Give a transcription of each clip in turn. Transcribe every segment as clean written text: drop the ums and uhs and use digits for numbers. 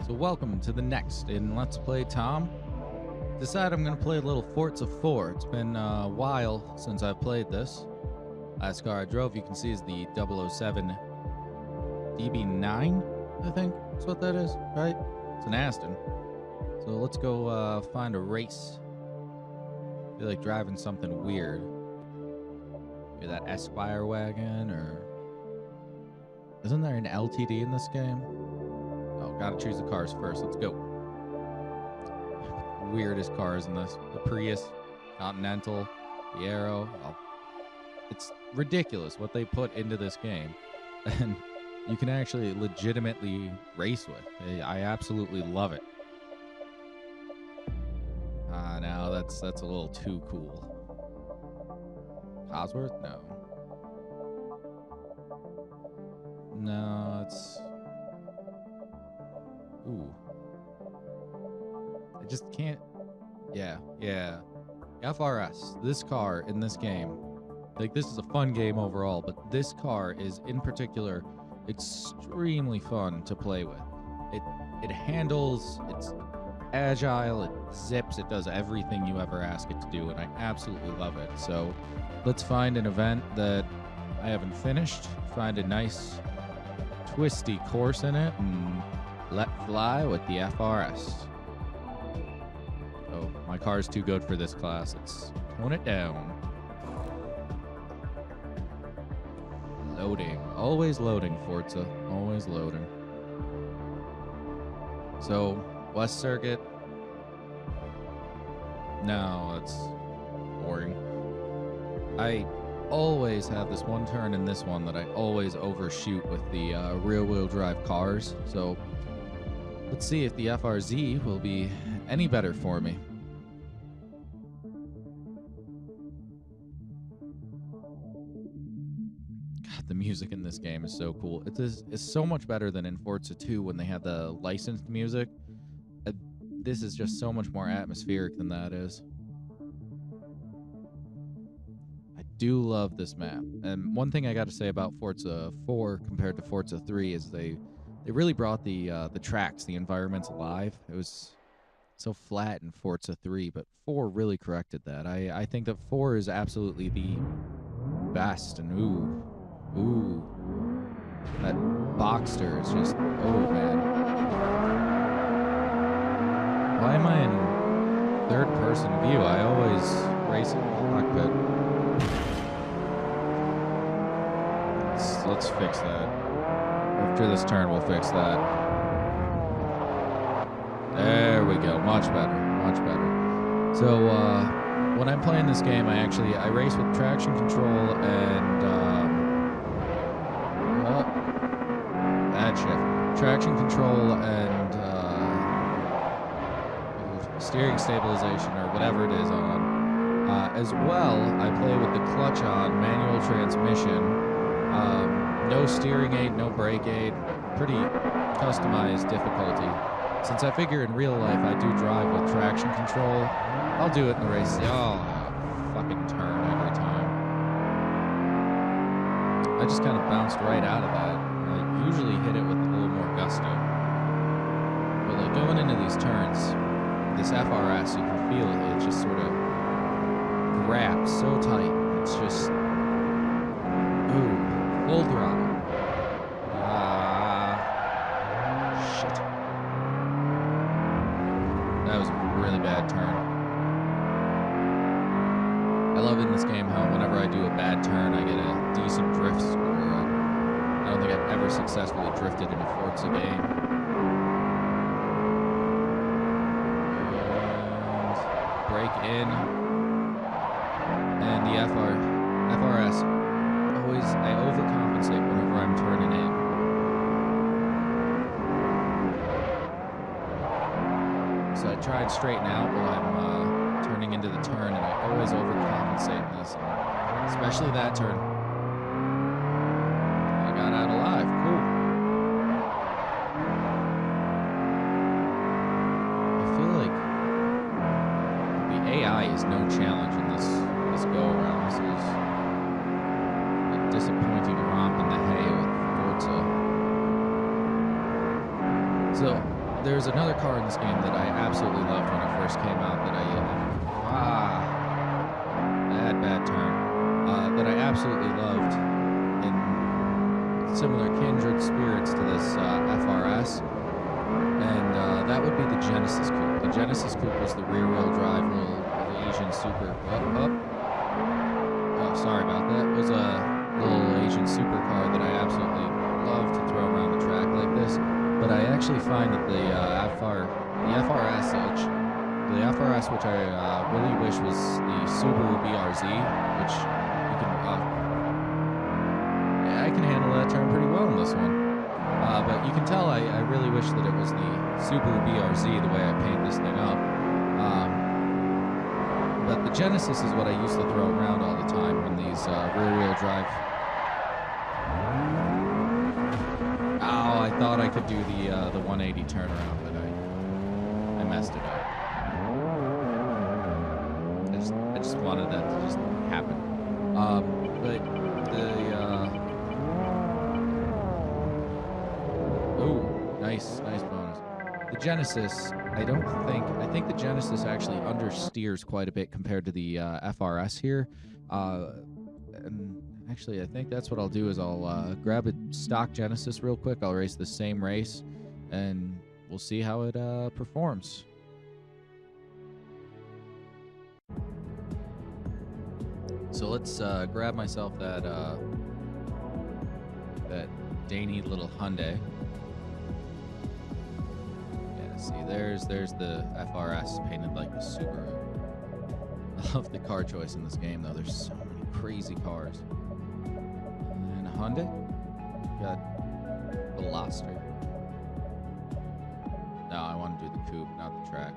So welcome to the next in Let's Play Tom. Decided I'm going to play a little Forza 4. It's been a while since I've played this. Last car I drove, you can see, is the 007 DB9, I think that's what that is, right? It's an Aston. So let's go find a race. I feel like driving something weird. Maybe that Esquire wagon, or... Isn't there an LTD in this game? Oh, gotta choose the cars first. Let's go. Weirdest cars in this. The Prius, Continental, the Aero. Oh, it's ridiculous what they put into this game. And you can actually legitimately race with. I absolutely love it. Now that's a little too cool. Cosworth? No. No, it's... Ooh. I just can't... Yeah. FR-S. This car in this game. Like, this is a fun game overall, but this car is, in particular, extremely fun to play with. It handles, it's agile, it zips, it does everything you ever ask it to do, and I absolutely love it. So, let's find an event that I haven't finished, find a nice, twisty course in it, and let fly with the FR-S. Oh, my car's too good for this class. Let's tone it down. Loading. Always loading, Forza. Always loading. So, West Circuit. No, that's boring. I always have this one turn in this one that I always overshoot with the rear-wheel drive cars. So, let's see if the FRZ will be any better for me. God, the music in this game is so cool. It's so much better than in Forza 2 when they had the licensed music. This is just so much more atmospheric than that is. I do love this map. And one thing I got to say about Forza 4 compared to Forza 3 is they really brought the tracks, the environments alive. It was so flat in Forza 3, but 4 really corrected that. I think that 4 is absolutely the best. And ooh, that Boxster is just, oh man. Why am I in third-person view? I always race in the cockpit. Let's fix that. After this turn, we'll fix that. There we go. Much better. Much better. So, when I'm playing this game, I race with traction control and, bad shift. Traction control and, steering stabilization, or whatever it is on. As well, I play with the clutch on, manual transmission. No steering aid, no brake aid, pretty customized difficulty. Since I figure in real life I do drive with traction control, I'll do it in the race. Oh, fucking turn every time. I just kind of bounced right out of that. I usually hit it with a little more gusto. But like going into these turns, this FR-S, you can feel it. It just sort of grabs so tight. It's just, ooh, full throttle. Shit. That was a really bad turn. I love in this game how whenever I do a bad turn, I get a decent drift score. I don't think I've ever successfully drifted in a Forza game. And brake in. And the FR-S, I overcompensate whenever I'm turning in. So I try and straighten out while I'm turning into the turn, and I always overcompensate in this, especially that turn. I got out alive. Cool. I feel like the AI is no challenge in this go around. This is a disappointing romp in the hay with Forza. So there's another car in this game that I absolutely loved when it first came out that bad turn. That I absolutely loved in similar kindred spirits to this FR-S. And that would be the Genesis coupe. The Genesis coupe was the rear-wheel drive little Asian super. Oh, sorry about that. It was a little Asian supercar that I absolutely love to throw around the track like this. But I actually find that the FR-S, which I really wish was the Subaru BRZ, which you can, I can handle that turn pretty well in this one. But you can tell I really wish that it was the Subaru BRZ the way I paint this thing up. But the Genesis is what I used to throw around all the time when these rear-wheel drive. Oh, I thought I could do the 180 turnaround, but I messed it up. I just wanted that to just happen. But the nice bonus. The Genesis, I think the Genesis actually understeers quite a bit compared to the FR-S here. And actually, I think that's what I'll do is I'll grab a stock Genesis real quick. I'll race the same race, and we'll see how it performs. So let's grab myself that dainty little Hyundai. See, there's the FR-S painted like the Subaru. I love the car choice in this game, though. There's so many crazy cars. And a Hyundai. Got the Veloster. No, I want to do the coupe, not the track.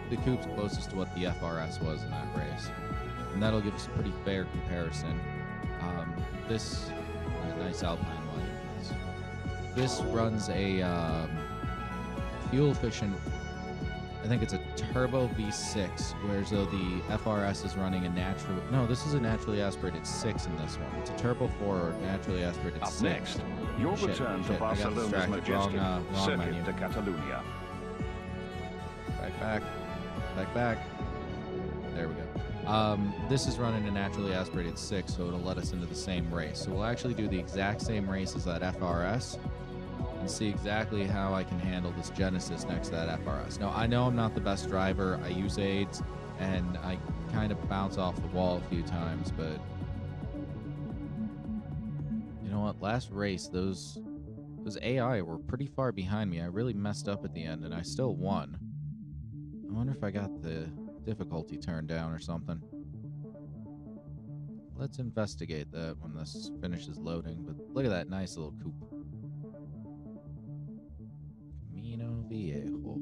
The coupe's closest to what the FR-S was in that race, and that'll give us a pretty fair comparison. This nice Alpine light. This runs a fuel efficient, I think it's a turbo V6, whereas though the FR-S is running a natural, no, this is a naturally aspirated 6 in this one. It's a turbo 4 naturally aspirated 6. Up next, your return to Barcelona's majestic Circuit de Catalunya. Back. There we go. This is running a naturally aspirated 6, so it'll let us into the same race. So we'll actually do the exact same race as that FR-S, and see exactly how I can handle this Genesis next to that FR-S. Now, I know I'm not the best driver. I use aids, and I kind of bounce off the wall a few times, but you know what? Last race, those AI were pretty far behind me. I really messed up at the end, and I still won. I wonder if I got the difficulty turned down or something. Let's investigate that when this finishes loading, but look at that nice little coupe. Viejo.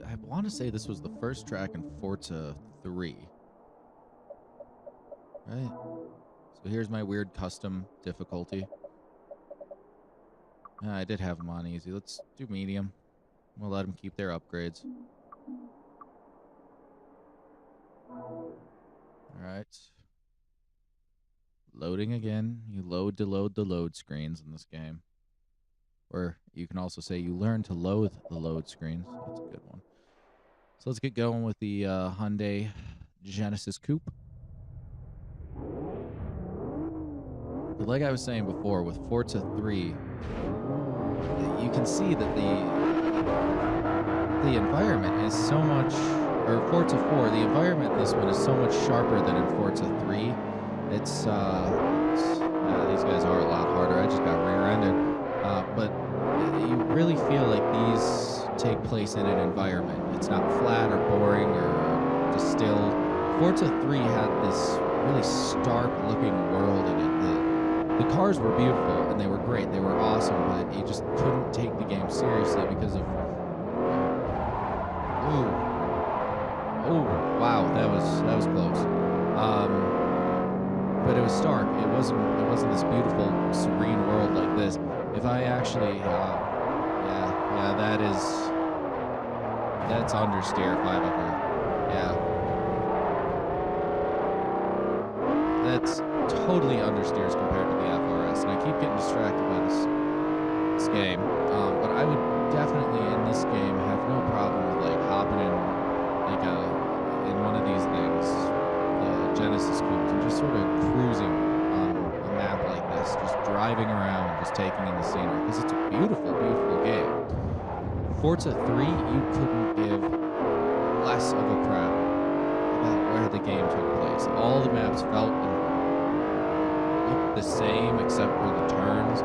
I want to say this was the first track in Forza 3. Right? So here's my weird custom difficulty. I did have them on easy. Let's do medium. We'll let them keep their upgrades. Alright. Loading again. You load to load the load screens in this game. Or you can also say you learn to loathe the load screens. That's a good one. So let's get going with the Hyundai Genesis coupe. But like I was saying before, with Forza 3, you can see that the environment is so much, or Forza 4, the environment in this one is so much sharper than in Forza 3. It's these guys are a lot harder. I just got rear-ended. But you really feel like these take place in an environment. It's not flat or boring or distilled. Forza 3 had this really stark-looking world in it. The cars were beautiful, and they were great. They were awesome, but you just couldn't take the game seriously because of... Oh, wow, that was close. But it was stark. It wasn't this beautiful, serene world like this. If I actually, that's understeer if I've ever, that's totally understeers compared to the FR-S. fast, and I keep getting distracted by this game. But I would definitely in this game have no problem with like hopping in like in one of these things, the Genesis coupes, and just sort of cruising on a map like this, just driving around, just taking in the scenery, because it's a beautiful, beautiful game. Forza 3, you couldn't give less of a crap about where the game took place. All the maps felt and looked the same except for the turns.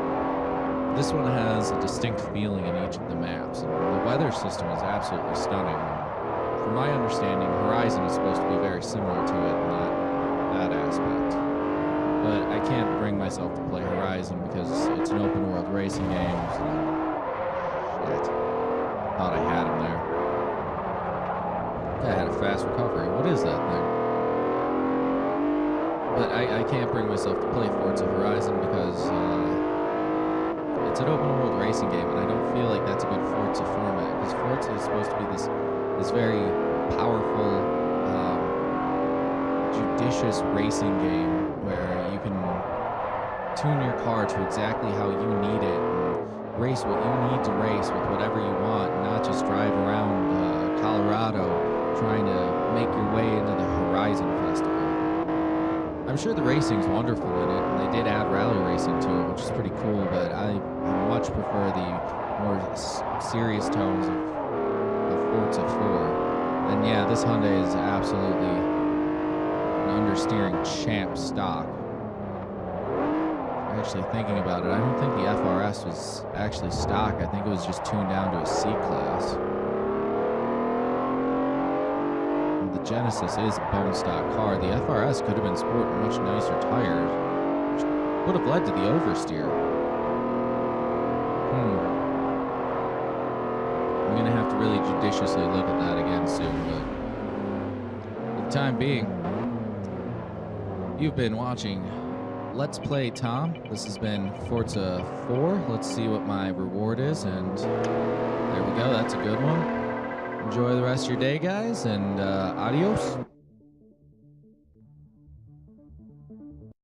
This one has a distinct feeling in each of the maps, and the weather system is absolutely stunning. From my understanding, Horizon is supposed to be very similar to it in that aspect. But I can't bring myself to play Horizon because it's an open world racing game. So shit. Thought I had him there. I had a fast recovery. What is that thing? But I can't bring myself to play Forza Horizon because it's an open world racing game, and I don't feel like that's a good Forza format, because Forza is supposed to be this very powerful, judicious racing game where you can tune your car to exactly how you need it and race what you need to race with whatever you want, and not just drive around Colorado trying to make your way into the Horizon Festival. I'm sure the racing's wonderful in it, and they did add rally racing to it, which is pretty cool, but I much prefer the more serious tones of Forza 4. And yeah, this Hyundai is absolutely an understeering champ stock. Actually thinking about it, I don't think the FR-S was actually stock. I think it was just tuned down to a C class. The Genesis is a bone stock car. The FR-S could have been sporting much nicer tires, which would have led to the oversteer. I'm gonna have to really judiciously look at that again soon, but for the time being, you've been watching Let's Play Tom. This has been Forza 4. Let's see what my reward is, and there we go. That's a good one. Enjoy the rest of your day, guys, and adios.